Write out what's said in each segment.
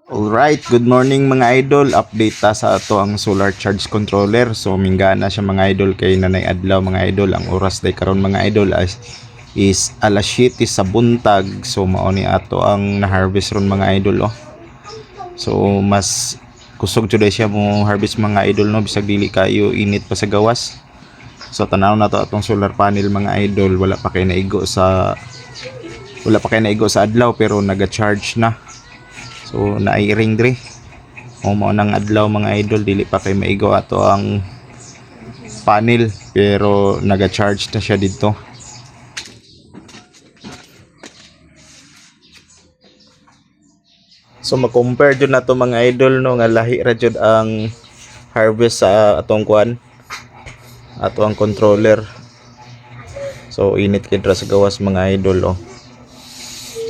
Alright, good morning mga idol. Update ta sa ato ang solar charge controller. So minggana siya mga idol kay nanay adlaw mga idol. Ang oras day karon mga idol is alas 7 sa buntag. So mao ni ato ang na-harvest ron mga idol So mas kusog jud siya mo harvest mga idol no bisag dili kayo init pa sa gawas. So tanaw na to atong solar panel mga idol. Wala pa kay naigo sa adlaw pero naga-charge na. So nairing dre. Mao nang adlaw mga idol dili pa kay maigo ato ang panel pero naga-charge na siya dito. So ma-compare jud nato mga idol no nga lahi ra jud ang harvest sa atong kuan ato ang controller. So init kid ra sa gawas mga idol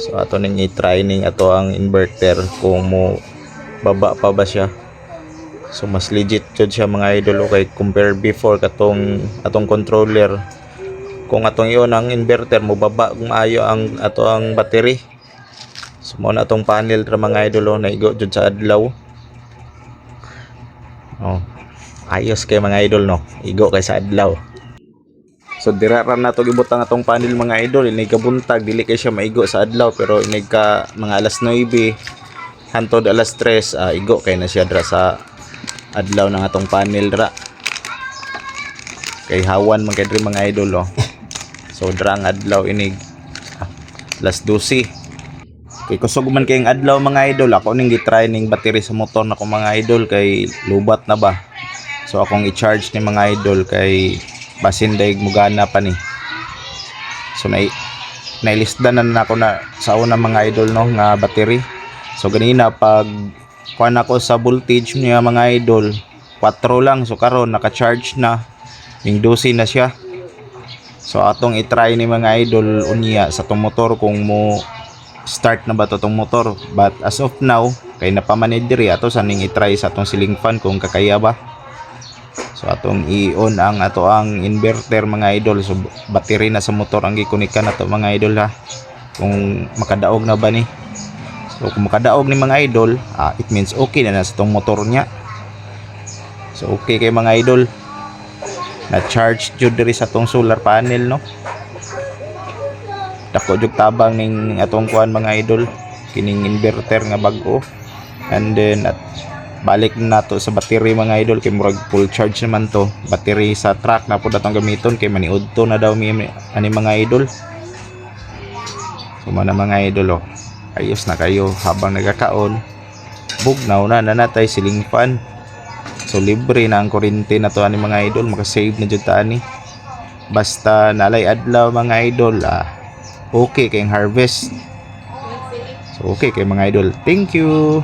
So ato ning i-try ning ato ang inverter kung mo baba pa ba siya. So mas legit jud siya mga idol kay compare before katong atong controller. Kung atong iyon ang inverter mo baba kung maayo ang ato ang battery. So mo na atong panel ra mga idol naigo jud sa adlaw. Ayos kay mga idol no. Igo kay sa adlaw. So dira ra nato gibutang atong panel mga idol ini kabuntag dili kay siya maigo sa adlaw pero ini ka mga alas 9 hantod alas 3 igo kay na siya dra sa adlaw ng atong panel dra. Kay hawan man kay diri mga idol So dra ang adlaw ini alas 12. Kay kusog man kay ang adlaw mga idol ako ning gitry ning battery sa motor nako mga idol kay lubat na ba. So akong i-charge ni mga idol kay basin daig mugana pa ni. So nailisdan na ako na sa una mga idol no nga battery. So ganina pag kuan ako sa voltage niya mga idol 4 lang. So karon naka-charge na ning 12 na siya. So atong i-try ni mga idol unya sa tong motor kung mo start na ba to tong motor. But as of now kay napamanid diri ato sa ning i-try sa atong ceiling fan kung kakaya ba. So atong i-on ang ato ang inverter mga idol. So battery na sa motor ang gikunikan nato mga idol kung makadaog na ba ni. So kung makadaog ni mga idol it means okay na sa tong motor niya. So okay kay mga idol na charge jud diri sa tong solar panel no. Dako jud tabang ning atong kuan mga idol kining inverter nga bag-o. And then balik na nato sa battery mga idol kay murag full charge naman to. Battery sa truck na pud atong gamiton kay maniudto na daw ani mga idol. So mana mga idol ayos na kayo habang nagakaon. Bugnaw na natay ceiling fan. So libre na ang kuryente na to ani mga idol, maka-save na jud ta ani. Basta nalay adlaw mga idol okay kay harvest. So okay kay mga idol. Thank you.